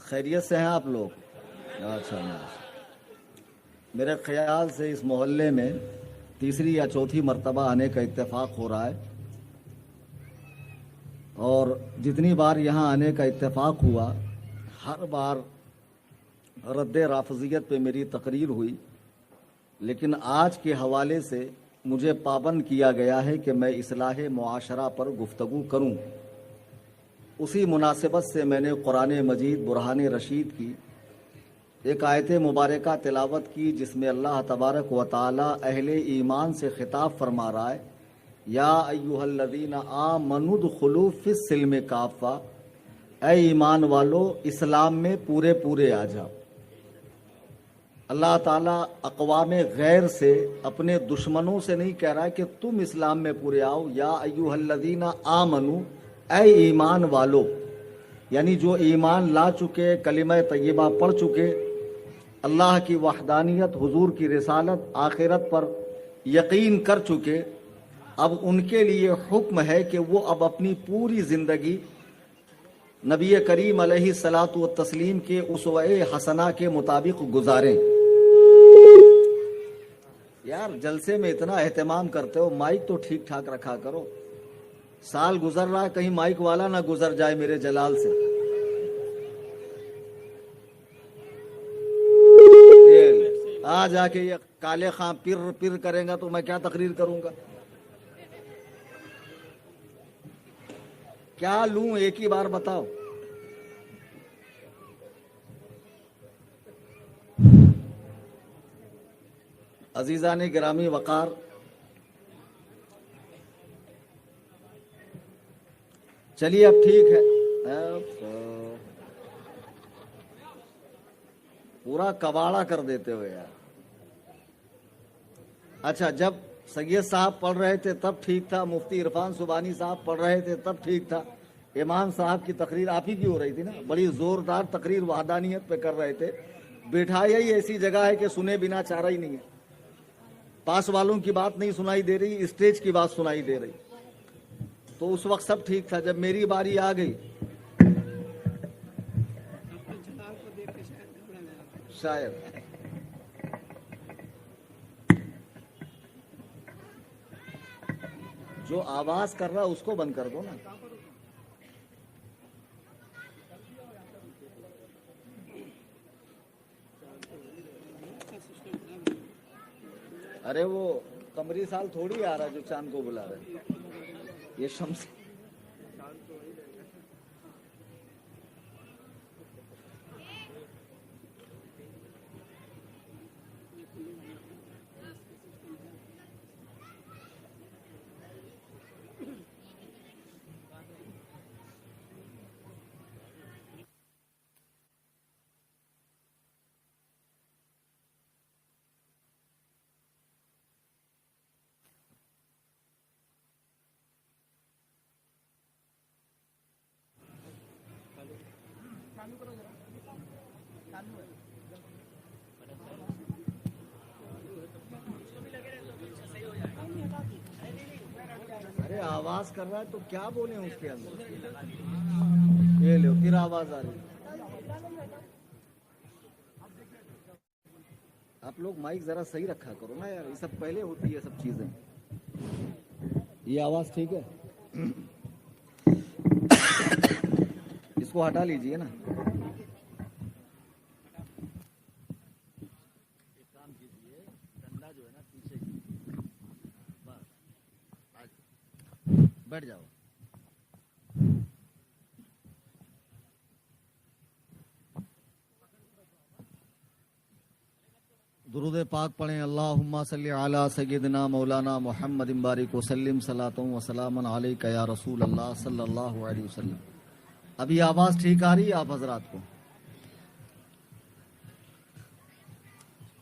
خیریت سے ہیں آپ لوگ؟ اچھا، میرے خیال سے اس محلے میں تیسری یا چوتھی مرتبہ آنے کا اتفاق ہو رہا ہے، اور جتنی بار یہاں آنے کا اتفاق ہوا ہر بار رد رافضیت پہ میری تقریر ہوئی، لیکن آج کے حوالے سے مجھے پابند کیا گیا ہے کہ میں اصلاح معاشرہ پر گفتگو کروں۔ اسی مناسبت سے میں نے قرآن مجید برہان رشید کی ایک آیت مبارکہ تلاوت کی، جس میں اللہ تبارک و تعالی اہل ایمان سے خطاب فرما رہا ہے، یا ایھا الذین آمنوا ادخلوا فی السلم کافہ، اے ایمان والو اسلام میں پورے پورے آ جاؤ۔ اللہ تعالیٰ اقوام غیر سے، اپنے دشمنوں سے نہیں کہہ رہا ہے کہ تم اسلام میں پورے آؤ، یا ایھا الذین آمنوا، اے ایمان والو، یعنی جو ایمان لا چکے، کلمہ طیبہ پڑھ چکے، اللہ کی وحدانیت، حضور کی رسالت، آخرت پر یقین کر چکے، اب ان کے لیے حکم ہے کہ وہ اب اپنی پوری زندگی نبی کریم علیہ الصلاۃ والتسلیم کے اسوہ حسنہ کے مطابق گزاریں۔ یار جلسے میں اتنا اہتمام کرتے ہو، مائک تو ٹھیک ٹھاک رکھا کرو۔ سال گزر رہا ہے، کہیں مائک والا نہ گزر جائے میرے جلال سے۔ آ جا کے یہ کالے خاں پر پر کریں گا تو میں کیا تقریر کروں گا؟ کیا لوں ایک ہی بار بتاؤ۔ عزیزان گرامی وقار، چلیے اب ٹھیک ہے، پورا کباڑا کر دیتے ہو یار۔ اچھا، جب سید صاحب پڑھ رہے تھے تب ٹھیک تھا، مفتی عرفان سبحانی صاحب پڑھ رہے تھے تب ٹھیک تھا، امام صاحب کی تقریر آپ ہی کی ہو رہی تھی نا، بڑی زوردار تقریر وحدانیت پہ کر رہے تھے، بٹھایا ہی ایسی جگہ ہے کہ سنے بنا چارہ ہی نہیں ہے، پاس والوں کی بات نہیں سنائی دے رہی، اسٹیج کی بات سنائی دے رہی، تو اس وقت سب ٹھیک تھا۔ جب میری باری آ گئی شاید جو آواز کر رہا اس کو بند کر دو نا۔ ارے وہ قمری سال تھوڑی آ رہا جو چاند کو بلا رہے، یہ شمس۔ ارے آواز کر رہا ہے تو کیا بولیں اس کے اندر؟ یہ لو پھر آواز آ رہی۔ آپ لوگ مائک ذرا صحیح رکھا کرو نا یار، یہ سب پہلے ہوتی ہے سب چیزیں۔ یہ آواز ٹھیک ہے؟ اس کو ہٹا لیجئے نا۔ ایک کام کیجئے، ڈنڈا جو ہے نا پیچھے بیٹھ جاؤ۔ درود پاک پڑھیں، اللہم صلی علی سیدنا مولانا محمد بارک وسلم، صلاۃ و سلام علیک یا رسول اللہ صلی اللہ علیہ وسلم۔ ابھی آواز ٹھیک آ رہی ہے آپ حضرات کو؟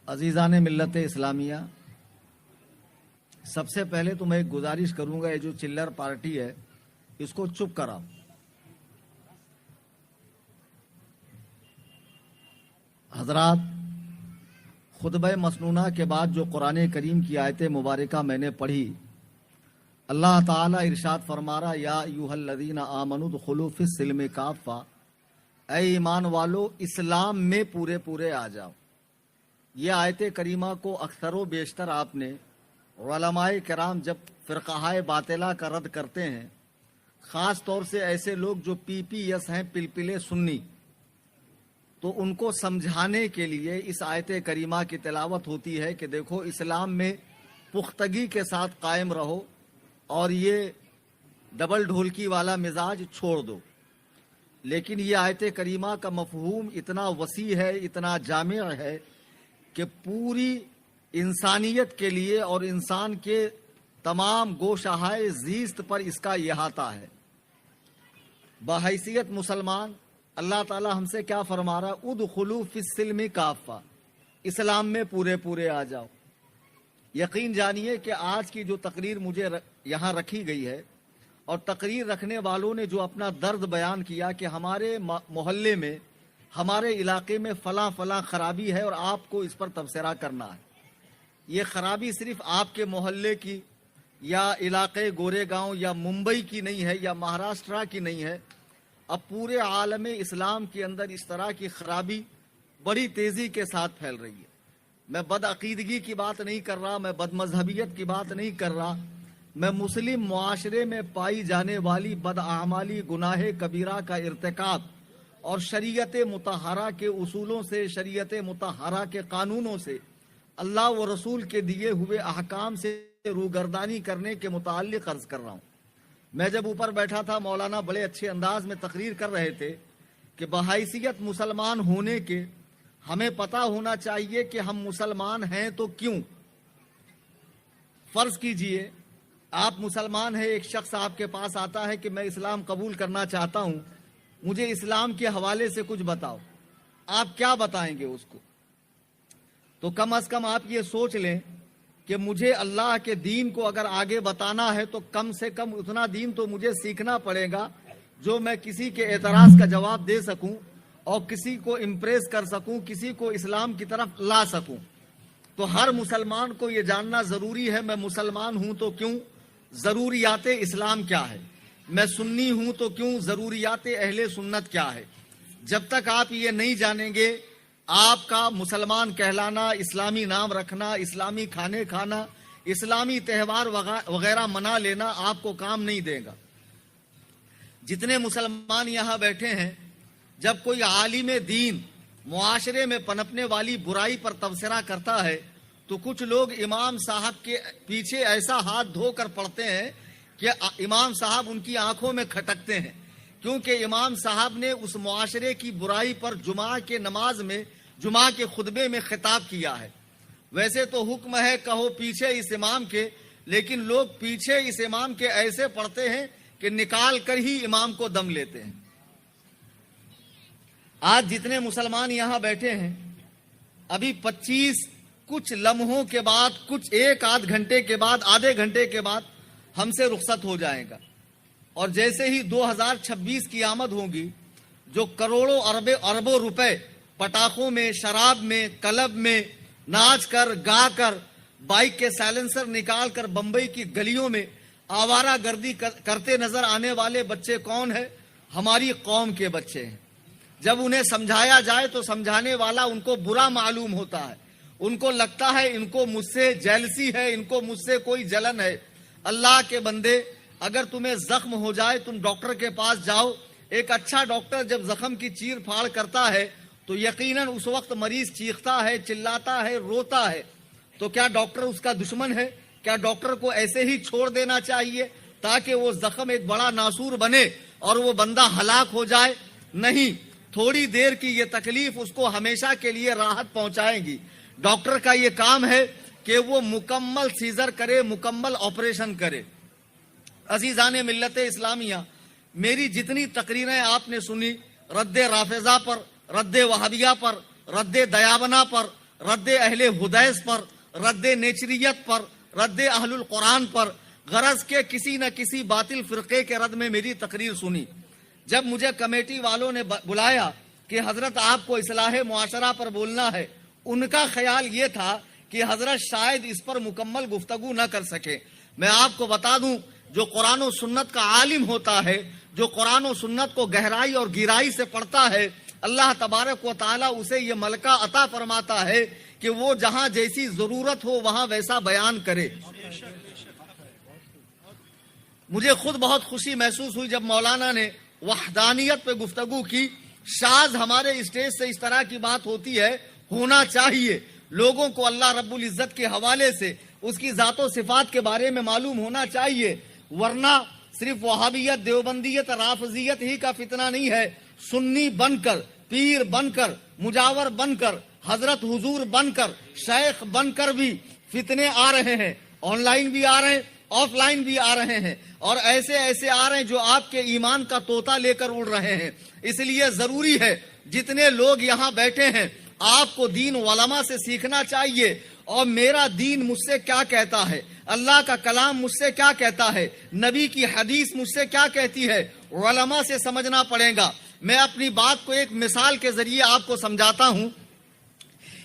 عزیزان ملت اسلامیہ، سب سے پہلے تو میں ایک گزارش کروں گا، یہ جو چلر پارٹی ہے اس کو چپ کراؤ۔ حضرات، خطبہ مسنونہ کے بعد جو قرآن کریم کی آیت مبارکہ میں نے پڑھی، اللہ تعالیٰ ارشاد فرما رہا، یا ایھا الذین آمنوا ادخلوا فی السلم کافہ، اے ایمان والو اسلام میں پورے پورے آ جاؤ۔ یہ آیت کریمہ کو اکثر و بیشتر آپ نے علماء کرام جب فرقہ باطلہ کا رد کرتے ہیں، خاص طور سے ایسے لوگ جو پی پی ایس ہیں، پلپلے سنی، تو ان کو سمجھانے کے لیے اس آیت کریمہ کی تلاوت ہوتی ہے کہ دیکھو اسلام میں پختگی کے ساتھ قائم رہو اور یہ ڈبل ڈھولکی والا مزاج چھوڑ دو۔ لیکن یہ آیت کریمہ کا مفہوم اتنا وسیع ہے، اتنا جامع ہے کہ پوری انسانیت کے لیے اور انسان کے تمام گوشہائے زیست پر اس کا احاطہ ہے۔ بحیثیت مسلمان اللہ تعالی ہم سے کیا فرما رہا؟ ادخلوا فی السلم کافہ، اسلام میں پورے پورے آ جاؤ۔ یقین جانیے کہ آج کی جو تقریر مجھے یہاں رکھی گئی ہے اور تقریر رکھنے والوں نے جو اپنا درد بیان کیا کہ ہمارے محلے میں، ہمارے علاقے میں فلاں فلاں خرابی ہے اور آپ کو اس پر تبصرہ کرنا ہے، یہ خرابی صرف آپ کے محلے کی یا علاقے گورے گاؤں یا ممبئی کی نہیں ہے یا مہاراشٹرا کی نہیں ہے، اب پورے عالم اسلام کے اندر اس طرح کی خرابی بڑی تیزی کے ساتھ پھیل رہی ہے۔ میں بدعقیدگی کی بات نہیں کر رہا، میں بد مذہبیت کی بات نہیں کر رہا، میں مسلم معاشرے میں پائی جانے والی بدعمالی، گناہ کبیرہ کا ارتکاب اور شریعت مطہرہ کے اصولوں سے، شریعت مطہرہ کے قانونوں سے، اللہ و رسول کے دیے ہوئے احکام سے روگردانی کرنے کے متعلق عرض کر رہا ہوں۔ میں جب اوپر بیٹھا تھا، مولانا بڑے اچھے انداز میں تقریر کر رہے تھے کہ بحیثیت مسلمان ہونے کے ہمیں پتہ ہونا چاہیے کہ ہم مسلمان ہیں تو کیوں۔ فرض کیجئے آپ مسلمان ہیں، ایک شخص آپ کے پاس آتا ہے کہ میں اسلام قبول کرنا چاہتا ہوں، مجھے اسلام کے حوالے سے کچھ بتاؤ، آپ کیا بتائیں گے اس کو؟ تو کم از کم آپ یہ سوچ لیں کہ مجھے اللہ کے دین کو اگر آگے بتانا ہے تو کم سے کم اتنا دین تو مجھے سیکھنا پڑے گا جو میں کسی کے اعتراض کا جواب دے سکوں اور کسی کو امپریس کر سکوں، کسی کو اسلام کی طرف لا سکوں۔ تو ہر مسلمان کو یہ جاننا ضروری ہے، میں مسلمان ہوں تو کیوں، ضروریات اسلام کیا ہے، میں سنی ہوں تو کیوں، ضروریات اہل سنت کیا ہے۔ جب تک آپ یہ نہیں جانیں گے، آپ کا مسلمان کہلانا، اسلامی نام رکھنا، اسلامی کھانے کھانا، اسلامی تہوار وغیرہ منا لینا آپ کو کام نہیں دے گا۔ جتنے مسلمان یہاں بیٹھے ہیں، جب کوئی عالم دین معاشرے میں پنپنے والی برائی پر تبصرہ کرتا ہے تو کچھ لوگ امام صاحب کے پیچھے ایسا ہاتھ دھو کر پڑتے ہیں کہ امام صاحب ان کی آنکھوں میں کھٹکتے ہیں، کیونکہ امام صاحب نے اس معاشرے کی برائی پر جمعہ کے نماز میں، جمعہ کے خطبے میں خطاب کیا ہے۔ ویسے تو حکم ہے کہو پیچھے اس امام کے، لیکن لوگ پیچھے اس امام کے ایسے پڑھتے ہیں کہ نکال کر ہی امام کو دم لیتے ہیں۔ آج جتنے مسلمان یہاں بیٹھے ہیں، ابھی 25 کچھ لمحوں کے بعد، کچھ ایک آدھ گھنٹے کے بعد، آدھے گھنٹے کے بعد ہم سے رخصت ہو جائے گا، اور جیسے ہی 2026 کی آمد ہوگی، جو کروڑوں اربوں روپے پٹاخوں میں، شراب میں، کلب میں ناچ کر، گا کر، بائک کے سائلنسر نکال کر بمبئی کی گلیوں میں آوارہ گردی کرتے نظر آنے والے بچے کون ہیں؟ ہماری قوم کے بچے ہیں۔ جب انہیں سمجھایا جائے تو سمجھانے والا ان کو برا معلوم ہوتا ہے، ان کو لگتا ہے ان کو مجھ سے جیلسی ہے، ان کو مجھ سے کوئی جلن ہے۔ اللہ کے بندے، اگر تمہیں زخم ہو جائے تم ڈاکٹر کے پاس جاؤ۔ ایک اچھا ڈاکٹر جب زخم کی چیر پھاڑ کرتا ہے تو یقیناً اس وقت مریض چیختا ہے، چلاتا ہے، روتا ہے۔ تو کیا ڈاکٹر اس کا دشمن ہے؟ کیا ڈاکٹر کو ایسے ہی چھوڑ دینا چاہیے تاکہ وہ زخم ایک بڑا ناسور بنے اور وہ بندہ ہلاک ہو جائے؟ نہیں، تھوڑی دیر کی یہ تکلیف اس کو ہمیشہ کے لیے راحت پہنچائیں گی۔ ڈاکٹر کا یہ کام ہے کہ وہ مکمل سیزر کرے، مکمل آپریشن کرے۔ عزیزان ملت اسلامیہ، میری جتنی تقریریں آپ نے سنی، رد رافضہ پر، رد وہابیہ پر، رد دیابنا پر، رد اہل حدیث پر، رد نیچریت پر، رد اہل القرآن پر، غرض کے کسی نہ کسی باطل فرقے کے رد میں میری تقریر سنی۔ جب مجھے کمیٹی والوں نے بلایا کہ حضرت آپ کو اصلاح معاشرہ پر بولنا ہے، ان کا خیال یہ تھا کہ حضرت شاید اس پر مکمل گفتگو نہ کر سکے۔ میں آپ کو بتا دوں، جو قرآن و سنت کا عالم ہوتا ہے، جو قرآن و سنت کو گہرائی اور گہرائی سے پڑھتا ہے، اللہ تبارک و تعالیٰ اسے یہ ملکہ عطا فرماتا ہے کہ وہ جہاں جیسی ضرورت ہو وہاں ویسا بیان کرے۔ مجھے خود بہت خوشی محسوس ہوئی جب مولانا نے وحدانیت پہ گفتگو کی۔ شاذ ہمارے اسٹیج سے اس طرح کی بات ہوتی ہے، ہونا چاہیے، لوگوں کو اللہ رب العزت کے حوالے سے اس کی ذات و صفات کے بارے میں معلوم ہونا چاہیے، ورنہ صرف وہابیت، دیوبندیت، رافضیت ہی کا فتنہ نہیں ہے، سنی بن کر، پیر بن کر، مجاور بن کر، حضرت حضور بن کر، شیخ بن کر بھی فتنے آ رہے ہیں، آن لائن بھی آ رہے ہیں، آف لائن بھی آ رہے ہیں، اور ایسے ایسے آ رہے ہیں جو آپ کے ایمان کا طوطا لے کر اڑ رہے ہیں۔ اس لیے ضروری ہے جتنے لوگ یہاں بیٹھے ہیں آپ کو دین علماء سے سیکھنا چاہیے، اور میرا دین مجھ سے کیا کہتا ہے، اللہ کا کلام مجھ سے کیا کہتا ہے، نبی کی حدیث مجھ سے کیا کہتی ہے، علماء سے سمجھنا پڑے گا۔ میں اپنی بات کو ایک مثال کے ذریعے آپ کو سمجھاتا ہوں۔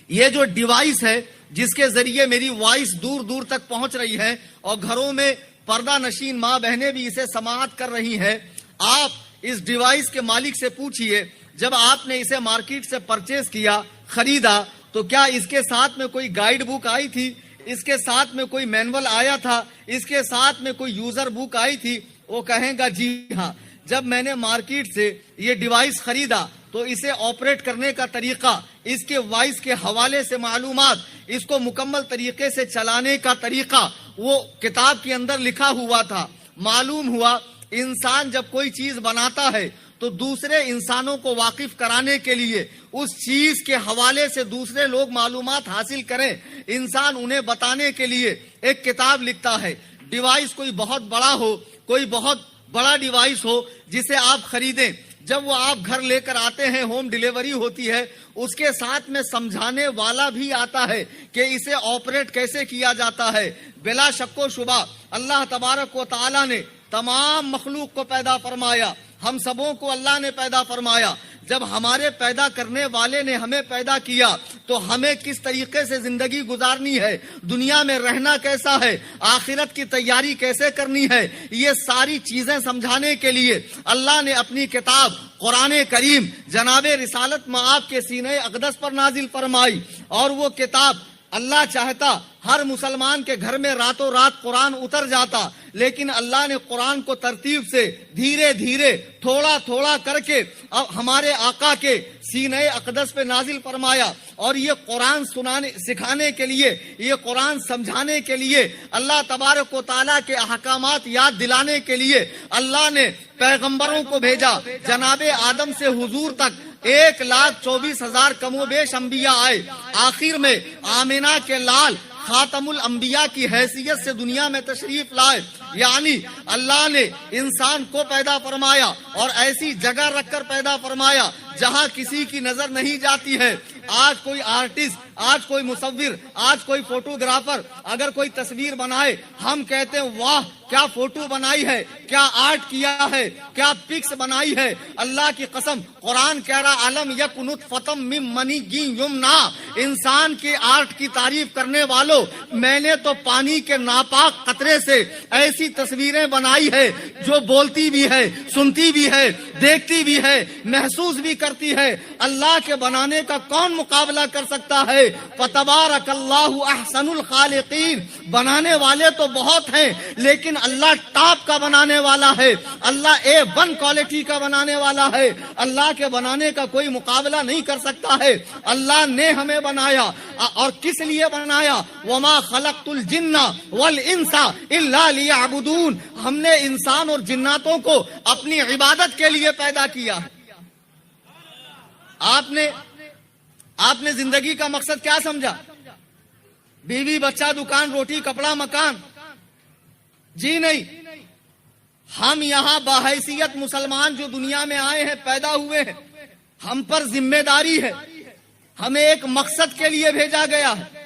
یہ جو ڈیوائس ہے جس کے ذریعے میری وائس دور دور تک پہنچ رہی ہے اور گھروں میں پردہ نشین ماں بہنیں بھی اسے سماعت کر رہی ہیں، آپ اس ڈیوائس کے مالک سے پوچھئے جب آپ نے اسے مارکیٹ سے پرچیز کیا، خریدا، تو کیا اس کے ساتھ میں کوئی گائیڈ بک آئی تھی، اس کے ساتھ میں کوئی مینول آیا تھا، اس کے ساتھ میں کوئی یوزر بک آئی تھی؟ وہ کہیں گا جی ہاں۔ جب میں نے مارکیٹ سے یہ ڈیوائس خریدا تو اسے آپریٹ کرنے کا طریقہ، اس کے وائس کے حوالے سے معلومات، اس کو مکمل طریقے سے چلانے کا طریقہ وہ کتاب کے اندر لکھا ہوا تھا۔ معلوم ہوا انسان جب کوئی چیز بناتا ہے تو دوسرے انسانوں کو واقف کرانے کے لیے اس چیز کے حوالے سے دوسرے لوگ معلومات حاصل کریں، انسان انہیں بتانے کے لیے ایک کتاب لکھتا ہے۔ ڈیوائس کوئی بہت بڑا ہو، کوئی بہت بڑا ڈیوائس ہو جسے آپ خریدیں، جب وہ آپ گھر لے کر آتے ہیں، ہوم ڈیلیوری ہوتی ہے، اس کے ساتھ میں سمجھانے والا بھی آتا ہے کہ اسے آپریٹ کیسے کیا جاتا ہے۔ بلا شک و شبہ اللہ تبارک و تعالی نے تمام مخلوق کو پیدا فرمایا، ہم سبوں کو اللہ نے پیدا فرمایا۔ جب ہمارے پیدا کرنے والے نے ہمیں پیدا کیا تو ہمیں کس طریقے سے زندگی گزارنی ہے، دنیا میں رہنا کیسا ہے، آخرت کی تیاری کیسے کرنی ہے، یہ ساری چیزیں سمجھانے کے لیے اللہ نے اپنی کتاب قرآن کریم جناب رسالت مآب کے سینہ اقدس پر نازل فرمائی، اور وہ کتاب اللہ چاہتا ہر مسلمان کے گھر میں راتوں رات قرآن اتر جاتا، لیکن اللہ نے قرآن کو ترتیب سے دھیرے دھیرے تھوڑا تھوڑا کر کے اب ہمارے آقا کے سینہ اقدس پہ نازل فرمایا۔ اور یہ قرآن سکھانے کے لیے، یہ قرآن سمجھانے کے لیے، اللہ تبارک و تعالیٰ کے احکامات یاد دلانے کے لیے اللہ نے پیغمبروں کو بھیجا۔ جناب آدم سے حضور تک 1,24,000 کم و بیش انبیاء آئے، آخر میں آمنہ کے لال خاتم الانبیاء کی حیثیت سے دنیا میں تشریف لائے، یعنی اللہ نے انسان کو پیدا فرمایا اور ایسی جگہ رکھ کر پیدا فرمایا جہاں کسی کی نظر نہیں جاتی ہے۔ آج کوئی آرٹسٹ، آج کوئی مصور، آج کوئی فوٹوگرافر اگر کوئی تصویر بنائے، ہم کہتے ہیں واہ کیا فوٹو بنائی ہے، کیا آرٹ کیا ہے، کیا پکس بنائی ہے۔ اللہ کی قسم قرآن کہہ رہا علم یک نطفۃ من منی یمنا، انسان کے آرٹ کی تعریف کرنے والوں، میں نے تو پانی کے ناپاک قطرے سے ایسی تصویریں بنائی ہے جو بولتی بھی ہے، سنتی بھی ہے، دیکھتی بھی ہے، محسوس بھی کرتی ہے۔ اللہ کے بنانے کا کون مقابلہ کر سکتا ہے؟ فتبارک اللہ احسن الخالقین۔ بنانے والے تو بہت ہیں لیکن اللہ ٹاپ کا بنانے والا ہے، اللہ A1 کوالٹی کا بنانے والا ہے۔ اللہ کے بنانے کا کوئی مقابلہ نہیں کر سکتا ہے۔ اللہ نے ہمیں بنایا، اور کس لیے بنایا؟ وما خلقت الجن والانس الا لیعبدون۔ ہم نے انسان اور جناتوں کو اپنی عبادت کے لیے پیدا کیا۔ آپ نے زندگی کا مقصد کیا سمجھا؟ بیوی بچہ، دکان، روٹی، کپڑا، مکان؟ جی نہیں، ہم یہاں باحیثیت مسلمان جو دنیا میں آئے ہیں، پیدا ہوئے ہیں، ہم پر ذمہ داری ہے، ہمیں ایک مقصد کے لیے بھیجا گیا ہے،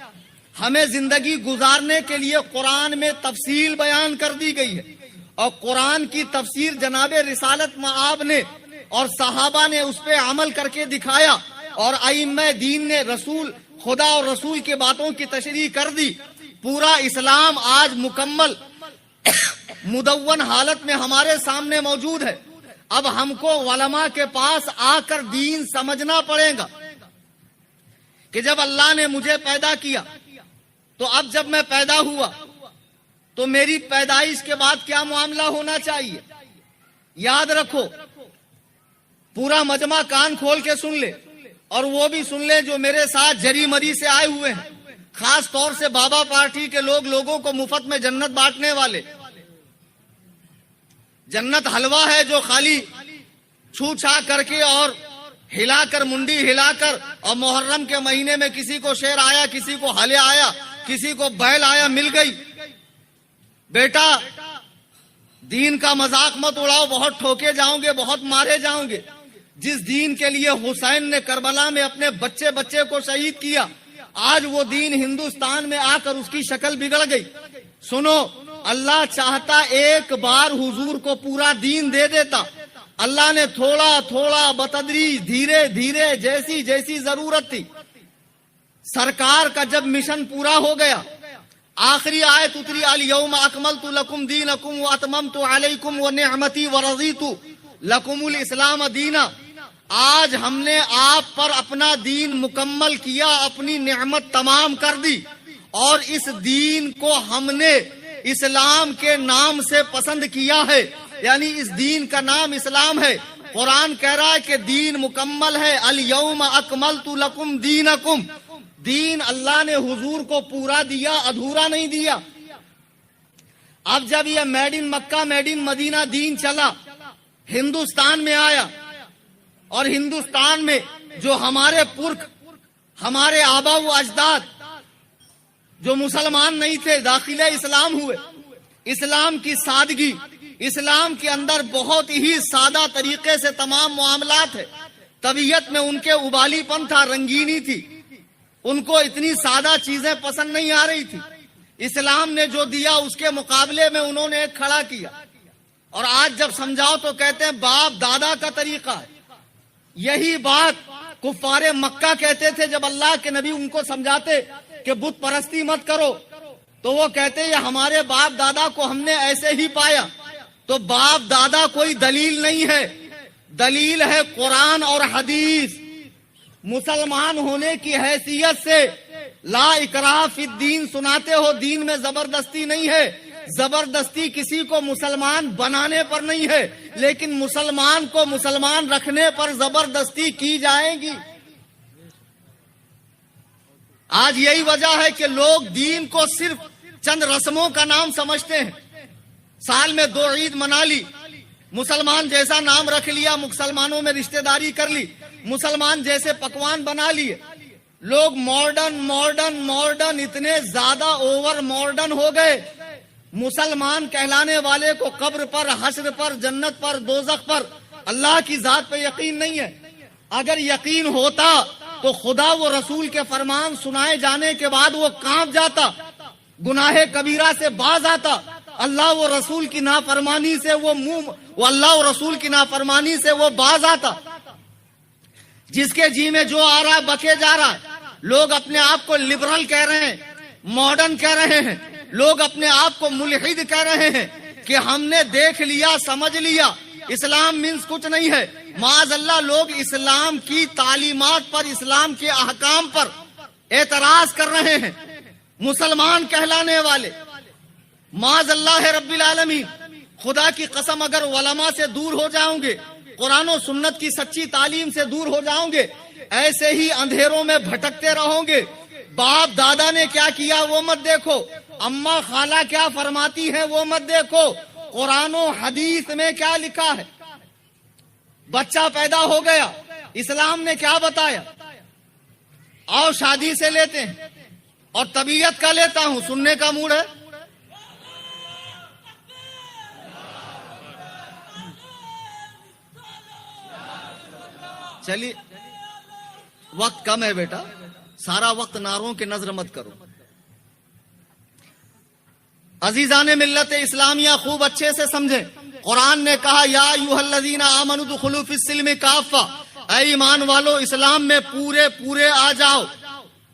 ہمیں زندگی گزارنے کے لیے قرآن میں تفصیل بیان کر دی گئی ہے، اور قرآن کی تفسیر جناب رسالت مآب نے اور صحابہ نے اس پہ عمل کر کے دکھایا، اور ائمہ دین نے رسول خدا اور رسول کی باتوں کی تشریح کر دی۔ پورا اسلام آج مکمل مدون حالت میں ہمارے سامنے موجود ہے۔ اب ہم کو علماء کے پاس آ کر دین سمجھنا پڑے گا کہ جب اللہ نے مجھے پیدا کیا تو اب جب میں پیدا ہوا تو میری پیدائش کے بعد کیا معاملہ ہونا چاہیے. یاد رکھو, پورا مجمع کان کھول کے سن لے, اور وہ بھی سن لے جو میرے ساتھ جری مری سے آئے ہوئے ہیں, خاص طور سے بابا پارٹی کے لوگوں کو مفت میں جنت بانٹنے والے. جنت حلوہ ہے جو خالی چھو چھا کر کے اور ہلا کر, منڈی ہلا کر, اور محرم کے مہینے میں کسی کو شیر آیا, کسی کو ہلے آیا, کسی کو بیل آیا, مل گئی. بیٹا دین کا مذاق مت اڑاؤ, بہت ٹھوکے جاؤں گے, بہت مارے جاؤں گے. جس دین کے لیے حسین نے کربلا میں اپنے بچے کو شہید کیا, آج وہ دین ہندوستان میں آ کر اس کی شکل بگڑ گئی. سنو, اللہ چاہتا ایک بار حضور کو پورا دین دے دیتا. اللہ نے تھوڑا تھوڑا بتدریج, دھیرے دھیرے, جیسی جیسی ضرورت تھی. سرکار کا جب مشن پورا ہو گیا, آخری آیت اتری, الیوم اکملت لکم دینکم واتممت علیکم ونعمتی ورضیت لکم الاسلام دینا. آج ہم نے آپ پر اپنا دین مکمل کیا, اپنی نعمت تمام کر دی, اور اس دین کو ہم نے اسلام کے نام سے پسند کیا ہے. یعنی اس دین کا نام اسلام ہے. قرآن کہہ رہا ہے کہ دین مکمل ہے. الیوم اکملت لکم دینکم, دین اللہ نے حضور کو پورا دیا, ادھورا نہیں دیا. اب جب یہ made in Mecca made in مدینہ دین چلا, ہندوستان میں آیا, اور ہندوستان میں جو ہمارے پرکھ, ہمارے آبا و اجداد جو مسلمان نہیں تھے, داخل اسلام ہوئے. اسلام کی سادگی, اسلام کے اندر بہت ہی سادہ طریقے سے تمام معاملات ہے. طبیعت میں ان کے ابالی پن تھا, رنگینی تھی, ان کو اتنی سادہ چیزیں پسند نہیں آ رہی تھی. اسلام نے جو دیا اس کے مقابلے میں انہوں نے ایک کھڑا کیا, اور آج جب سمجھاؤ تو کہتے ہیں باپ دادا کا طریقہ ہے. یہی بات کفار مکہ کہتے تھے جب اللہ کے نبی ان کو سمجھاتے کہ بت پرستی مت کرو, تو وہ کہتے یہ ہمارے باپ دادا کو ہم نے ایسے ہی پایا. تو باپ دادا کوئی دلیل نہیں ہے, دلیل ہے قرآن اور حدیث. مسلمان ہونے کی حیثیت سے لا اکراہ فی الدین سناتے ہو, دین میں زبردستی نہیں ہے. زبردستی کسی کو مسلمان بنانے پر نہیں ہے, لیکن مسلمان کو مسلمان رکھنے پر زبردستی کی جائے گی. آج یہی وجہ ہے کہ لوگ دین کو صرف چند رسموں کا نام سمجھتے ہیں. سال میں 2 عید منا لی, مسلمان جیسا نام رکھ لیا, مسلمانوں میں رشتہ داری کر لی, مسلمان جیسے پکوان بنا لیے. لوگ ماڈرن ماڈرن ماڈرن اتنے زیادہ اوور ماڈرن ہو گئے, مسلمان کہلانے والے کو قبر پر, حشر پر, جنت پر, دوزخ پر, اللہ کی ذات پہ یقین نہیں ہے. اگر یقین ہوتا تو خدا و رسول کے فرمان سنائے جانے کے بعد وہ کانپ جاتا, گناہ کبیرہ سے باز آتا, اللہ و رسول کی نافرمانی سے وہ اللہ و رسول کی نافرمانی سے وہ باز آتا. جس کے جی میں جو آ رہا ہے بکے جا رہا ہے. لوگ اپنے آپ کو لبرل کہہ رہے ہیں, ماڈرن کہہ رہے ہیں, لوگ اپنے آپ کو ملحد کہہ رہے ہیں کہ ہم نے دیکھ لیا, سمجھ لیا, اسلام مینس کچھ نہیں ہے. معاذ اللہ, لوگ اسلام کی تعلیمات پر, اسلام کے احکام پر اعتراض کر رہے ہیں, مسلمان کہلانے والے. معاذ اللہ رب العالمین, خدا کی قسم اگر علماء سے دور ہو جاؤں گے, قرآن و سنت کی سچی تعلیم سے دور ہو جاؤں گے, ایسے ہی اندھیروں میں بھٹکتے رہو گے. باپ دادا نے کیا کیا وہ مت دیکھو, اماں خالہ کیا فرماتی ہے وہ مت دیکھو, قرآن و حدیث میں کیا لکھا ہے. بچہ پیدا ہو گیا, اسلام نے کیا بتایا, آؤ شادی سے لیتے ہیں, اور طبیعت کا لیتا ہوں, سننے کا موڈ ہے. چلیے, وقت کم ہے بیٹا, سارا وقت نعروں کے نظر مت کرو. عزیزان ملت اسلامیہ خوب اچھے سے سمجھیں. قرآن نے کہا یا ایھا الذین آمنوا ادخلوا فی السلم کافہ, اے ایمان والو اسلام میں پورے آ جاؤ.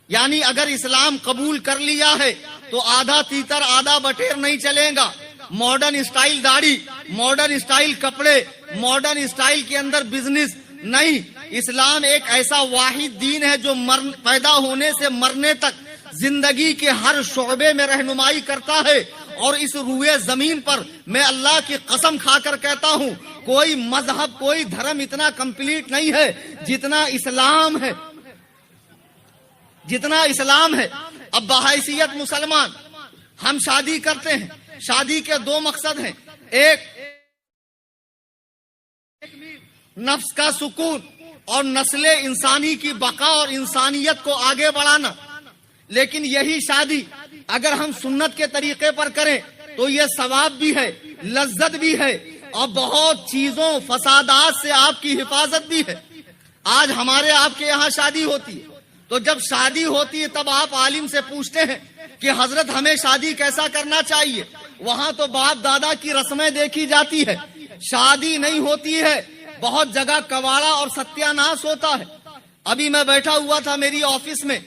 یعنی اگر اسلام قبول کر لیا ہے تو آدھا تیتر آدھا بٹیر نہیں چلے گا. ماڈرن اسٹائل داڑھی, ماڈرن اسٹائل کپڑے, ماڈرن اسٹائل کے اندر بزنس نہیں. اسلام ایک ایسا واحد دین ہے جو پیدا ہونے سے مرنے تک زندگی کے ہر شعبے میں رہنمائی کرتا ہے. اور اس روئے زمین پر میں اللہ کی قسم کھا کر کہتا ہوں کوئی مذہب کوئی دھرم اتنا کمپلیٹ نہیں ہے جتنا اسلام ہے، جتنا اسلام ہے. اب بحیثیت مسلمان ہم شادی کرتے ہیں. شادی کے دو مقصد ہیں، ایک نفس کا سکون اور نسل انسانی کی بقا اور انسانیت کو آگے بڑھانا. لیکن یہی شادی اگر ہم سنت کے طریقے پر کریں تو یہ ثواب بھی ہے، لذت بھی ہے اور بہت چیزوں فسادات سے آپ کی حفاظت بھی ہے. آج ہمارے آپ کے یہاں شادی ہوتی ہے تو جب شادی ہوتی ہے تب آپ عالم سے پوچھتے ہیں کہ حضرت ہمیں شادی کیسا کرنا چاہیے. وہاں تو باپ دادا کی رسمیں دیکھی جاتی ہے، شادی نہیں ہوتی ہے. بہت جگہ کواڑا اور ستیہ ناش ہوتا ہے. ابھی میں بیٹھا ہوا تھا میری آفس میں،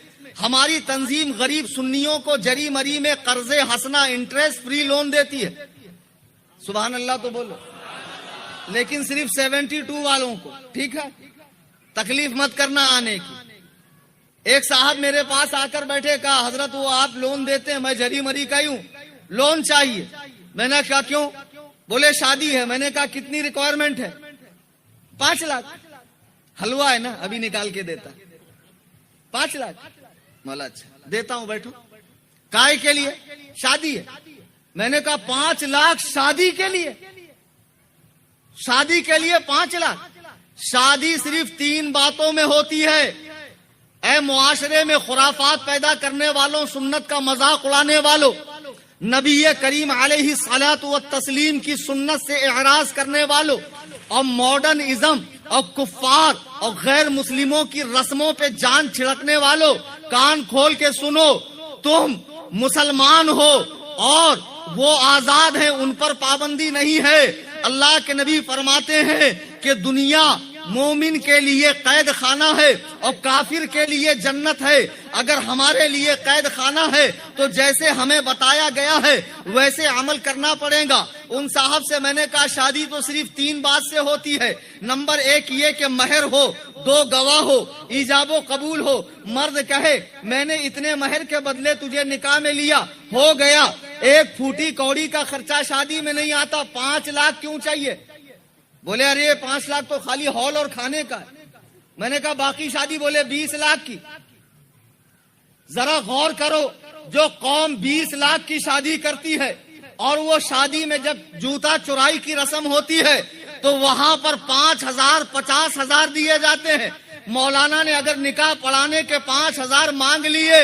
ہماری تنظیم غریب سنیوں کو جری مری میں قرض حسنہ انٹرسٹ فری لون دیتی ہے. سبحان اللہ تو بولو. لیکن صرف 72 والوں کو. ٹھیک ہے، تکلیف مت کرنا آنے کی. ایک صاحب میرے پاس آ کر بیٹھے، کہا حضرت وہ آپ لون دیتے ہیں، میں جری مری کا ہوں، لون چاہیے. میں نے کہا کیوں؟ بولے شادی ہے. میں نے کہا کتنی ریکوائرمنٹ ہے؟ 5 لاکھ. حلوہ ہے نا، ابھی نکال کے دیتا. 5 لاکھ. مولا اچھا دیتا ہوں، بیٹھو. کائے کے لیے؟ شادی ہے. میں نے کہا 5 لاکھ شادی کے لیے؟ شادی کے لیے 5 لاکھ. شادی صرف 3 باتوں میں ہوتی ہے. اے معاشرے میں خرافات پیدا کرنے والوں، سنت کا مذاق اڑانے والوں، نبی کریم علیہ الصلوۃ والتسلیم کی سنت سے اعراض کرنے والوں اور ماڈرن ازم اور کفار اور غیر مسلموں کی رسموں پہ جان چھڑکنے والوں، کان کھول کے سنو. تم مسلمان ہو اور وہ آزاد ہیں، ان پر پابندی نہیں ہے. اللہ کے نبی فرماتے ہیں کہ دنیا مومن کے لیے قید خانہ ہے اور کافر کے لیے جنت ہے. اگر ہمارے لیے قید خانہ ہے تو جیسے ہمیں بتایا گیا ہے ویسے عمل کرنا پڑے گا. ان صاحب سے میں نے کہا شادی تو صرف 3 بات سے ہوتی ہے. نمبر 1 یہ کہ مہر ہو، 2 گواہ ہو، ایجاب و قبول ہو. مرد کہے میں نے اتنے مہر کے بدلے تجھے نکاح میں لیا، ہو گیا. 1 پھوٹی کوڑی کا خرچہ شادی میں نہیں آتا. 5 لاکھ کیوں چاہیے؟ بولے ارے 5 لاکھ تو خالی ہال اور کھانے کا ہے. میں نے کہا باقی شادی؟ بولے 20 لاکھ کی. ذرا غور کرو، جو قوم 20 لاکھ کی شادی کرتی ہے اور وہ شادی میں جب جوتا چرائی کی رسم ہوتی ہے تو وہاں پر 5,000 50,000 دیے جاتے ہیں. مولانا نے اگر نکاح پڑھانے کے 5,000 مانگ لیے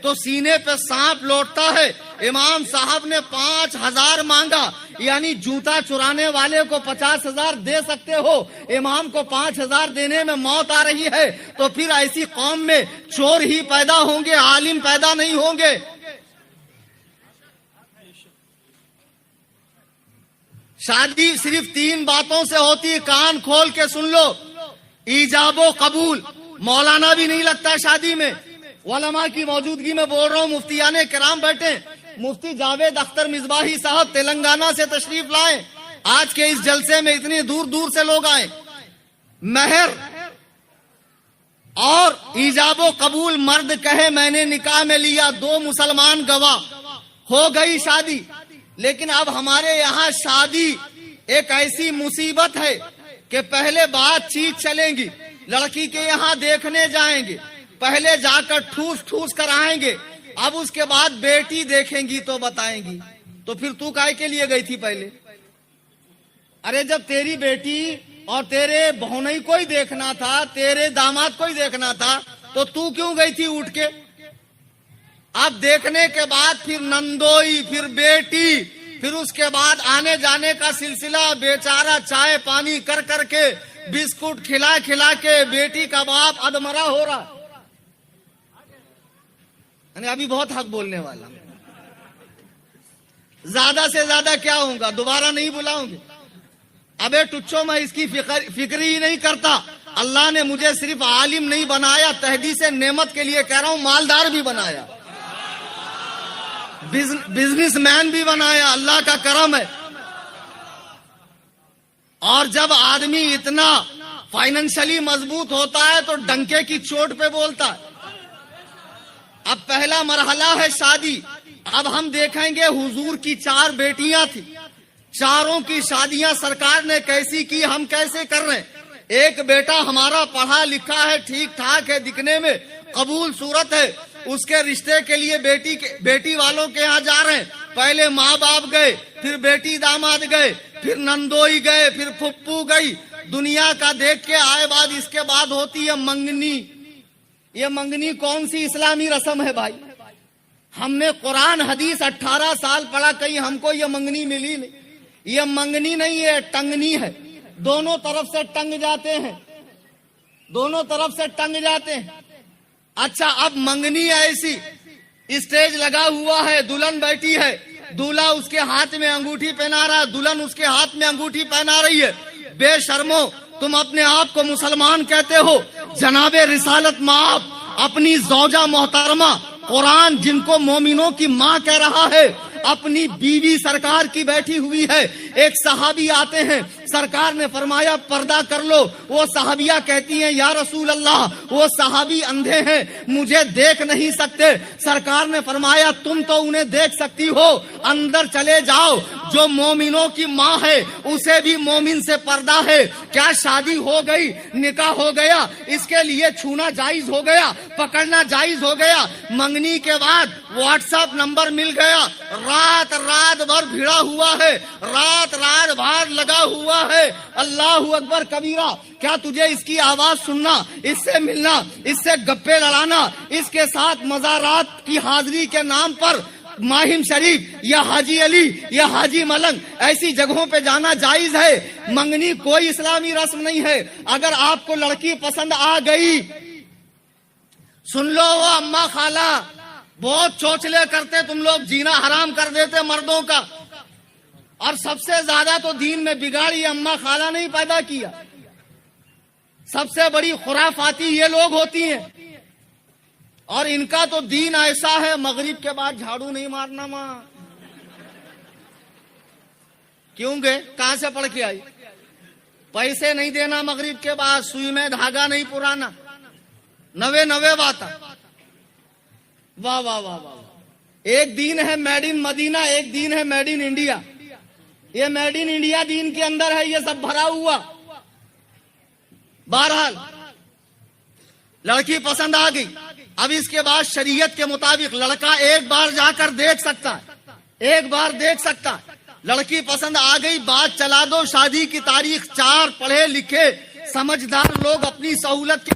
تو سینے پہ سانپ لوٹتا ہے. امام صاحب نے 5,000 مانگا، یعنی جوتا چرانے والے کو 50,000 دے سکتے ہو، امام کو 5,000 دینے میں موت آ رہی ہے. تو پھر ایسی قوم میں چور ہی پیدا ہوں گے، عالم پیدا نہیں ہوں گے. شادی صرف 3 باتوں سے ہوتی ہے، کان کھول کے سن لو. ایجاب و قبول. مولانا بھی نہیں لگتا شادی میں. علماء کی موجودگی میں بول رہا ہوں، مفتیان کرام بیٹھے. مفتی جاوید اختر مصباحی صاحب تلنگانہ سے تشریف لائے. آج کے اس جلسے میں اتنی دور دور سے لوگ آئے. مہر اور ایجاب و قبول. مرد کہے میں نے نکاح میں لیا، 2 مسلمان گواہ، ہو گئی شادی. لیکن اب ہمارے یہاں شادی ایک ایسی مصیبت ہے کہ پہلے بات چیت چلیں گی، لڑکی کے یہاں دیکھنے جائیں گے، پہلے جا کر ٹھوس ٹھوس کر آئیں گے، اب اس کے بعد بیٹی دیکھیں گی تو بتائیں گی. تو پھر تو کائے کے لیے گئی تھی پہلے؟ ارے جب تیری بیٹی اور تیرے بہنوئی کو ہی دیکھنا تھا، تیرے داماد کو ہی دیکھنا تھا، تو کیوں گئی تھی اٹھ کے؟ اب دیکھنے کے بعد پھر نندوئی، پھر بیٹی، پھر اس کے بعد آنے جانے کا سلسلہ. بیچارہ چائے پانی کر کر کے، بسکٹ کھلا کھلا کے بیٹی کا باپ ادمرا ہو رہا. ابھی بہت حق بولنے والا. زیادہ سے زیادہ کیا ہوں گا؟ دوبارہ نہیں بلاؤں گے. ابے ٹچو، میں اس کی فکر ہی نہیں کرتا. اللہ نے مجھے صرف عالم نہیں بنایا، تحدیث نعمت کے لیے کہہ رہا ہوں، مالدار بھی بنایا، بزنس مین بھی بنایا. اللہ کا کرم ہے. اور جب آدمی اتنا فائنینشلی مضبوط ہوتا ہے تو ڈنکے کی چوٹ پہ بولتا ہے. اب پہلا مرحلہ ہے شادی. اب ہم دیکھیں گے حضور کی 4 بیٹیاں تھیں, چاروں کی شادیاں سرکار نے کیسی کی, ہم کیسے کر رہے ہیں. ایک بیٹا ہمارا پڑھا لکھا ہے, ٹھیک ٹھاک ہے, دکھنے میں قبول صورت ہے, اس کے رشتے کے لیے بیٹی والوں کے یہاں جا رہے ہیں. پہلے ماں باپ گئے, پھر بیٹی داماد گئے, پھر نندوئی گئے, پھر پھپھو گئی. دنیا کا دیکھ کے آئے بعد اس کے بعد ہوتی ہے منگنی. یہ منگنی کون سی اسلامی رسم ہے بھائی؟ ہم نے قرآن حدیث 18 سال پڑھا, کہیں ہم کو یہ منگنی ملی نہیں. یہ منگنی نہیں ہے, ٹنگنی ہے. دونوں طرف سے ٹنگ جاتے ہیں, دونوں طرف سے ٹنگ جاتے ہیں. اچھا, اب منگنی ایسی, اسٹیج لگا ہوا ہے, دلہن بیٹھی ہے, دولہا اس کے ہاتھ میں انگوٹھی پہنا رہا ہے, دلہن اس کے ہاتھ میں انگوٹھی پہنا رہی ہے. بے شرمو, تم اپنے آپ کو مسلمان کہتے ہو, جناب رسالت مآب اپنی زوجہ محترمہ, قرآن جن کو مومنوں کی ماں کہہ رہا ہے, اپنی بیوی سرکار کی بیٹھی ہوئی ہے. ایک صحابی آتے ہیں, سرکار نے فرمایا پردہ کر لو. وہ صحابیہ کہتی ہیں یا رسول اللہ وہ صحابی اندھے ہیں, مجھے دیکھ نہیں سکتے. سرکار نے فرمایا تم تو انہیں دیکھ سکتی ہو, اندر چلے جاؤ. جو مومنوں کی ماں ہے اسے بھی مومن سے پردہ ہے. کیا شادی ہو گئی, نکاح ہو گیا, اس کے لیے چھونا جائز ہو گیا, پکڑنا جائز ہو گیا. منگنی کے بعد واٹس ایپ نمبر مل گیا, رات بھر بھیڑا ہوا ہے, رات بھر لگا ہوا ہے. اللہ اکبر کبیرہ. کیا تجھے اس کی آواز سننا, اس سے ملنا, اس سے گپے لڑانا, اس کے ساتھ مزارات کی حاضری کے نام پر ماہم شریف یا حاجی علی یا حاجی ملنگ ایسی جگہوں پہ جانا جائز ہے؟ منگنی کوئی اسلامی رسم نہیں ہے. اگر آپ کو لڑکی پسند آ گئی, سن لو, وہ اما خالہ بہت چوچلے کرتے تم لوگ, جینا حرام کر دیتے مردوں کا. اور سب سے زیادہ تو دین میں بگاڑی اما خالہ نہیں پیدا کیا, سب سے بڑی خرافاتی یہ لوگ ہوتی ہیں. اور ان کا تو دین ایسا ہے, مغرب کے بعد جھاڑو نہیں مارنا ماں. کیوں گے, کہاں سے پڑھ کے آئی؟ پیسے نہیں دینا مغرب کے بعد, سوئی میں دھاگا نہیں پرانا, نوے بات. واہ واہ واہ واہ. ایک دین ہے میڈ ان مدینہ, ایک دین ہے میڈ ان انڈیا. یہ میڈ ان انڈیا دین کے اندر ہے, یہ سب بھرا ہوا. بہرحال لڑکی پسند آ گئی. اب اس کے بعد شریعت کے مطابق لڑکا ایک بار جا کر دیکھ سکتا ہے, ایک بار دیکھ سکتا ہے. لڑکی پسند آ گئی, بات چلا دو. شادی کی تاریخ 4 پڑھے لکھے سمجھدار لوگ اپنی سہولت کے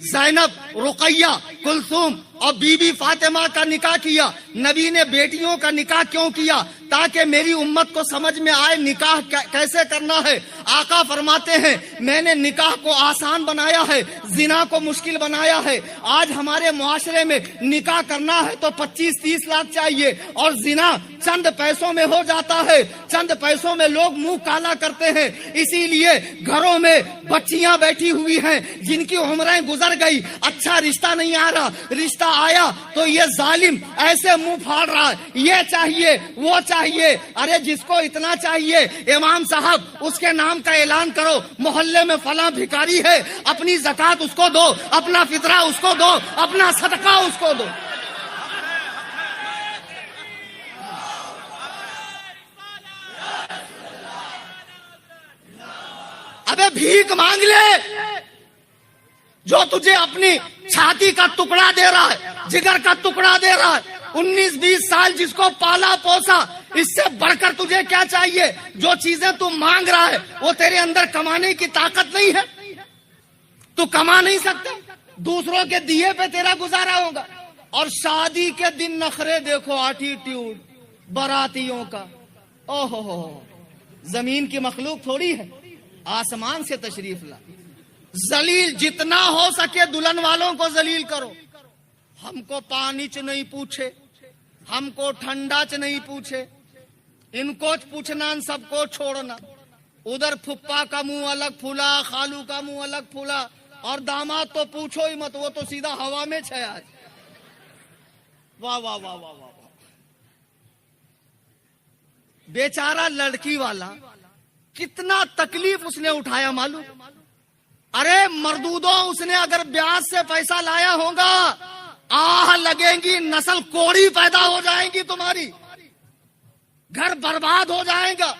زینب، رقیہ، کلثوم اور بی بی فاطمہ کا نکاح کیا. نبی نے بیٹیوں کا نکاح کیوں کیا؟ تاکہ میری امت کو سمجھ میں آئے نکاح کیسے کرنا ہے. آقا فرماتے ہیں میں نے نکاح کو آسان بنایا ہے، زنا کو مشکل بنایا ہے. آج ہمارے معاشرے میں نکاح کرنا ہے تو 25-30 لاکھ چاہیے، اور زنا چند پیسوں میں ہو جاتا ہے. چند پیسوں میں لوگ منہ کالا کرتے ہیں. اسی لیے گھروں میں بچیاں بیٹھی ہوئی ہیں جن کی عمریں گزر گئی، اچھا رشتہ نہیں آ رہا، رشتہ آیا تو یہ ظالم ایسے منہ پھاڑ رہا ہے، یہ چاہیے وہ چاہیے. ارے جس کو اتنا چاہیے امام صاحب اس کے نام کا اعلان کرو، محلے میں فلاں بھکاری ہے، اپنی زکات اس کو دو، اپنا فطرہ اس کو دو، اپنا صدقہ اس کو دو. ابے بھیک مانگ لے جو تجھے اپنی چھاتی کا ٹکڑا دے رہا ہے، جگر کا ٹکڑا دے رہا ہے. 19-20 سال جس کو پالا پوسا، اس سے بڑھ کر تجھے کیا چاہیے؟ جو چیزیں تو مانگ رہا ہے وہ تیرے اندر کمانے کی طاقت نہیں ہے، تو کما نہیں سکتا، دوسروں کے دیے پہ تیرا گزارا ہوگا. اور شادی کے دن نخرے دیکھو، ایٹیٹیوڈ براتیوں کا. او ہو، زمین کی مخلوق تھوڑی ہے، آسمان سے تشریف لا. ذلیل جتنا ہو سکے دلہن والوں کو ذلیل کرو. ہم کو پانی چ نہیں پوچھے، ہم کو ٹھنڈا چ نہیں پوچھے، ان کو پوچھنا، ان سب کو چھوڑنا. ادھر پھپھا کا منہ الگ پھولا، خالو کا منہ الگ پھولا، اور داماد تو پوچھو ہی مت، وہ تو سیدھا ہوا میں چھیا ہے. واہ واہ واہ واہ واہ. بیچارہ لڑکی والا کتنا تکلیف اس نے اٹھایا معلوم. ارے مردودوں، اس نے اگر بیاج سے پیسہ لایا ہوگا، آہ لگیں گی، نسل کوڑی پیدا ہو جائیں گی تمہاری، گھر برباد ہو جائے گا.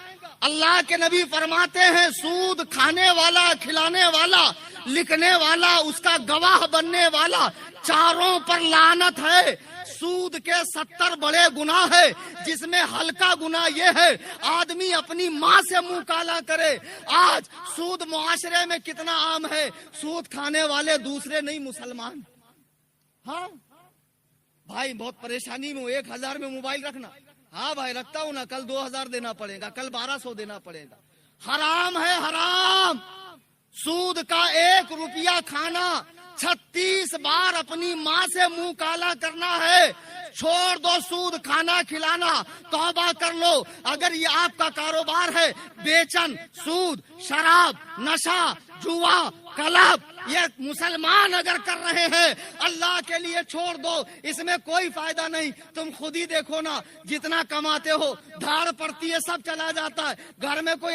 اللہ کے نبی فرماتے ہیں سود کھانے والا، کھلانے والا، لکھنے والا، اس کا گواہ بننے والا، چاروں پر لعنت ہے. سود کے 70 بڑے گناہ ہے، جس میں ہلکا گناہ یہ ہے آدمی اپنی ماں سے منہ کالا کرے. آج سود معاشرے میں کتنا عام ہے. سود کھانے والے دوسرے نہیں، مسلمان. ہاں بھائی بہت پریشانی میں ہوں، 1000 میں موبائل رکھنا. ہاں بھائی رکھتا ہوں نا، کل 2000 دینا پڑے گا، کل 1200 دینا پڑے گا. حرام ہے، حرام. سود کا 1 روپیہ کھانا 36 بار اپنی ماں سے منہ کالا کرنا ہے. چھوڑ دو سود کھانا کھلانا، توبہ کر لو. اگر یہ آپ کا کاروبار ہے، بیچن، سود، شراب، نشہ، جوا، کلب، یہ مسلمان اگر کر رہے ہیں، اللہ کے لیے چھوڑ دو، اس میں کوئی فائدہ نہیں. تم خود ہی دیکھو نا، جتنا کماتے ہو دھاڑ پڑتی ہے، سب چلا جاتا ہے. گھر میں کوئی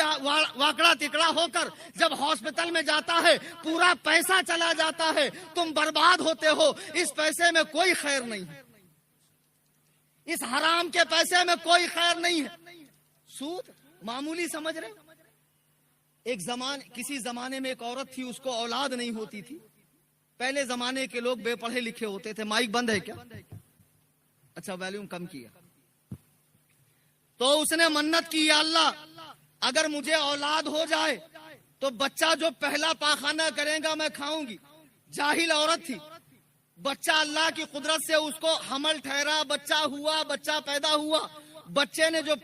واکڑا تکڑا ہو کر جب ہاسپٹل میں جاتا ہے پورا پیسہ چلا جاتا ہے، تم برباد ہوتے ہو. اس پیسے میں کوئی خیر نہیں ہے، اس حرام کے پیسے میں کوئی خیر نہیں ہے. سود معمولی سمجھ رہے. کسی زمانے میں ایک عورت تھی، اس کو اولاد نہیں ہوتی تھی. پہلے زمانے کے لوگ بے پڑھے لکھے ہوتے تھے. مائک بند ہے کیا؟ اچھا ویلیوم کم کیا. تو اس نے منت کی، یا اللہ اگر مجھے اولاد ہو جائے تو بچہ جو پہلا پاخانہ کرے گا میں کھاؤں گی. جاہل عورت تھی. بچہ اللہ کی قدرت سے اس کو حمل ٹھہرا، بچہ ہوا، بچہ پیدا ہوا. بچے نے جو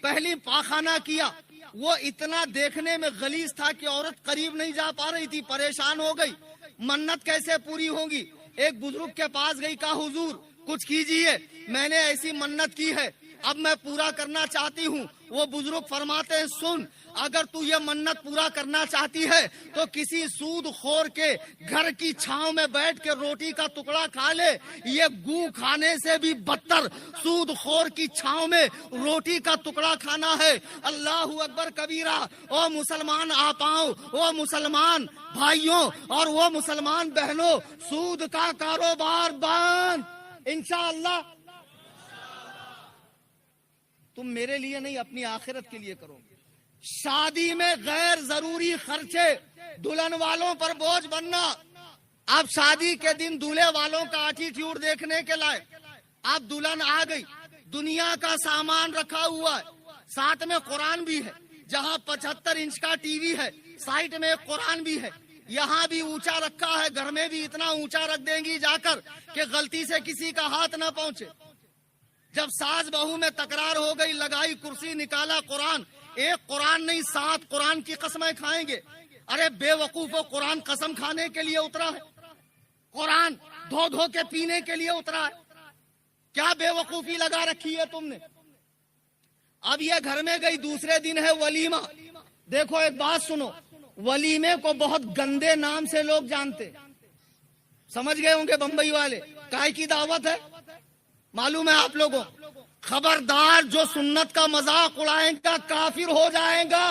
پہلی پاخانہ کیا وہ اتنا دیکھنے میں غلیظ تھا کہ عورت قریب نہیں جا پا رہی تھی، پریشان ہو گئی. منت کیسے پوری ہوگی؟ ایک بزرگ کے پاس گئی، کہا حضور کچھ کیجئے، میں نے ایسی منت کی ہے، اب میں پورا کرنا چاہتی ہوں. وہ بزرگ فرماتے ہیں سن، اگر تو یہ منت پورا کرنا چاہتی ہے تو کسی سود خور کے گھر کی چھاؤں میں بیٹھ کے روٹی کا ٹکڑا کھا لے. یہ گو کھانے سے بھی بدتر سود خور کی چھاؤں میں روٹی کا ٹکڑا کھانا ہے. اللہ اکبر کبیرہ. او مسلمان آپاؤں، او مسلمان بھائیوں اور وہ مسلمان بہنوں، سود کا کاروبار بند انشاءاللہ. تم میرے لیے نہیں، اپنی آخرت کے لیے کرو. شادی میں غیر ضروری خرچے، دلہن والوں پر بوجھ بننا. اب شادی کے دن دولہے والوں کا ایٹیٹیوڈ دیکھنے کے لائے. اب دلہن آ گئی، دنیا کا سامان رکھا ہوا ہے، ساتھ میں قرآن بھی ہے. جہاں 75 انچ کا ٹی وی ہے، سائٹ میں قرآن بھی ہے. یہاں بھی اونچا رکھا ہے، گھر میں بھی اتنا اونچا رکھ دیں گی جا کر کہ غلطی سے کسی کا ہاتھ نہ پہنچے۔ جب ساس بہو میں تکرار ہو گئی، لگائی کرسی، نکالا قرآن، ایک قرآن نہیں 7 قرآن کی قسمیں کھائیں گے۔ ارے بے وقوفو، قرآن قسم کھانے کے لیے اترا ہے؟ قرآن دھو دھو کے پینے کے لیے اترا ہے؟ کیا بے وقوفی لگا رکھی ہے تم نے؟ اب یہ گھر میں گئی، دوسرے دن ہے ولیمہ۔ دیکھو ایک بات سنو، ولیمے کو بہت گندے نام سے لوگ جانتے، سمجھ گئے ہوں گے بمبئی والے، کائے کی دعوت ہے معلوم ہے آپ لوگوں؟ خبردار جو سنت کا مذاق اڑائے گا کافر ہو جائے گا،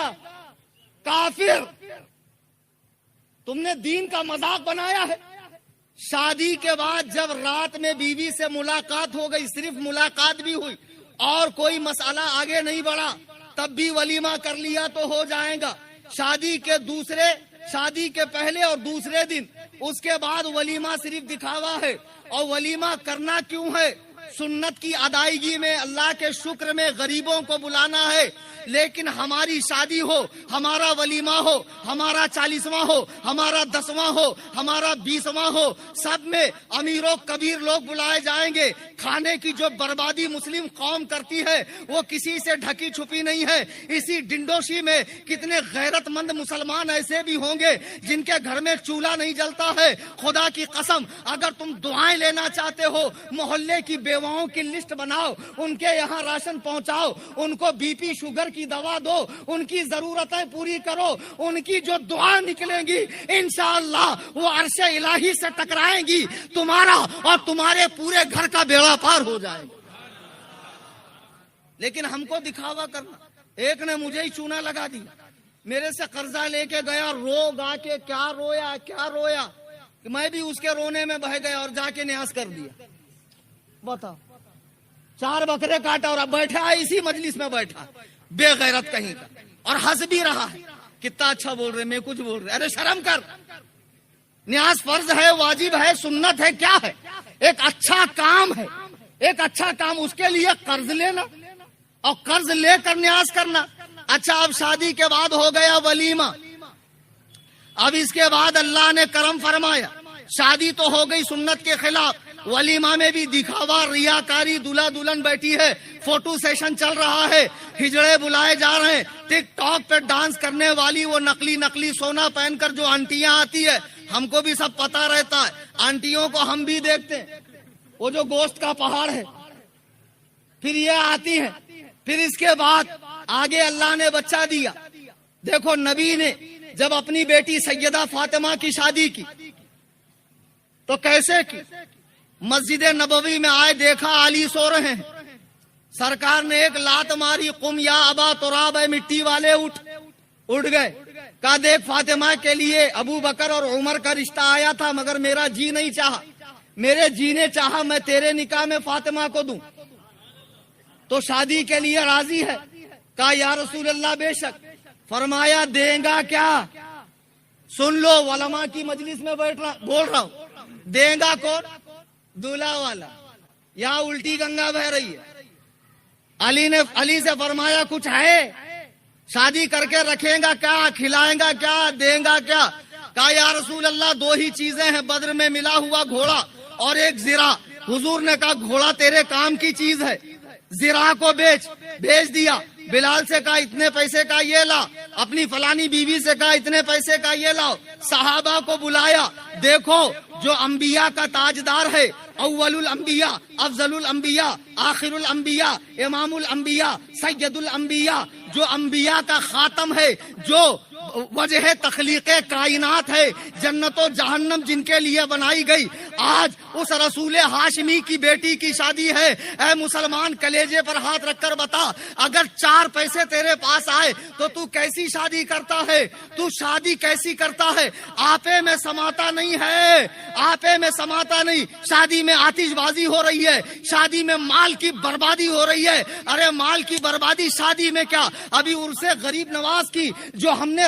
کافر۔ تم نے دین کا مذاق بنایا ہے۔ شادی کے بعد جب رات میں بیوی سے ملاقات ہو گئی، صرف ملاقات بھی ہوئی اور کوئی مسئلہ آگے نہیں بڑھا، تب بھی ولیمہ کر لیا تو ہو جائے گا۔ شادی کے پہلے اور دوسرے دن، اس کے بعد ولیمہ صرف دکھاوا ہے۔ اور ولیمہ کرنا کیوں ہے؟ سنت کی ادائیگی میں، اللہ کے شکر میں غریبوں کو بلانا ہے۔ لیکن ہماری شادی ہو، ہمارا ولیمہ ہو، ہمارا 40واں ہو، ہمارا 10واں ہو، ہمارا 20واں ہو، سب میں امیر و کبیر لوگ بلائے جائیں گے۔ کھانے کی جو بربادی مسلم قوم کرتی ہے وہ کسی سے ڈھکی چھپی نہیں ہے۔ اسی ڈنڈوشی میں کتنے غیرت مند مسلمان ایسے بھی ہوں گے جن کے گھر میں چولہا نہیں جلتا ہے۔ خدا کی قسم، اگر تم دعائیں لینا چاہتے ہو، محلے کی بیواؤں کی لسٹ بناؤ، ان کے یہاں راشن پہنچاؤ، ان کو بی پی شوگر کی دوا دو، ان کی ضرورتیں پوری کرو، ان کی جو دعا نکلیں گی انشاءاللہ وہ عرش الہی سے ٹکرائیں گی، تمہارا اور تمہارے پورے گھر کا بیڑا پار ہو جائے گا۔ لیکن ہم کو دکھاوا کرنا۔ ایک نے مجھے ہی چونا لگا دیا، میرے سے قرضہ لے کے گیا، رو گا کے کیا رویا کہ میں بھی اس کے رونے میں بہہ گیا اور جا کے نیاز کر دیا۔ بتا 4 بکرے کاٹا اور اب بیٹھا ہے اسی مجلس میں، بیٹھا بے غیرت کہیں کا، اور ہنس بھی رہا ہے، کتنا اچھا بول رہے، میں کچھ بول رہے۔ ارے شرم کر، نیاز فرض ہے، واجب ہے، سنت ہے، کیا ہے؟ ایک اچھا کام ہے، ایک اچھا کام، اس کے لیے قرض لینا اور قرض لے کر نیاز کرنا۔ اچھا اب شادی کے بعد ہو گیا ولیمہ، اب اس کے بعد اللہ نے کرم فرمایا، شادی تو ہو گئی سنت کے خلاف، ولیمہ میں بھی دکھاوا، ریاکاری، دلہا دلہن بیٹھی ہے، فوٹو سیشن چل رہا ہے، ہجڑے بلائے جا رہے ہیں، ٹک ٹاک پہ ڈانس کرنے والی وہ نقلی سونا پہن کر جو آنٹیاں آتی ہے، ہم کو بھی سب پتا رہتا ہے، آنٹیوں کو ہم بھی دیکھتے ہیں، وہ جو گوشت کا پہاڑ ہے، پھر یہ آتی ہے، پھر اس کے بعد آگے اللہ نے بچہ دیا۔ دیکھو نبی نے جب اپنی بیٹی سیدہ فاطمہ کی شادی کی تو کیسے کی؟ مسجد نبوی میں آئے، دیکھا علی سو رہے ہیں، سرکار نے ایک لات ماری، قم یا ابا تراب، اے مٹی والے اٹھ گئے۔ کہا دیکھ فاطمہ کے لیے ابو بکر اور عمر کا رشتہ آیا تھا مگر میرا جی نہیں چاہا، میرے جی نے چاہا میں تیرے نکاح میں فاطمہ کو دوں، تو شادی کے لیے راضی ہے؟ کہا یا رسول اللہ بے شک۔ فرمایا دیں گا کیا؟ سن لو، علماء کی مجلس میں بول رہا ہوں، دیں گا کون؟ دولہا والا۔ یہاں الٹی گنگا بہ رہی ہے۔ علی سے فرمایا کچھ ہے؟ شادی کر کے رکھیں گا کیا؟ کھلائیں گا کیا؟ دیں گا کیا؟ کہا یا رسول اللہ 2 ہی چیزیں ہیں، بدر میں ملا ہوا گھوڑا اور ایک زرہ۔ حضور نے کہا گھوڑا تیرے کام کی چیز ہے، زرہ کو بیچ دیا۔ بلال سے کہا اتنے پیسے کا یہ لا، اپنی فلانی بیوی سے کہا اتنے پیسے کا یہ لاؤ، صحابہ کو بلایا۔ دیکھو جو انبیاء کا تاجدار ہے، اول الانبیاء، افضل الانبیاء، آخر الانبیاء، امام الانبیاء، سید الانبیاء، جو انبیاء کا خاتم ہے، جو وجہ تخلیق کائنات ہے، جنت و جہنم جن کے لیے بنائی گئی، آج اس رسول ہاشمی کی بیٹی کی شادی ہے۔ اے مسلمان کلیجے پر ہاتھ رکھ کر بتا، اگر 4 پیسے تیرے پاس آئے تو تو کیسی شادی کرتا ہے؟ تو شادی کیسی کرتا ہے؟ آپے میں سماتا نہیں ہے، آپے میں سماتا نہیں، شادی میں آتش بازی ہو رہی ہے، شادی میں مال کی بربادی ہو رہی ہے۔ ارے مال کی بربادی شادی میں کیا، ابھی عرس غریب نواز کی جو ہم نے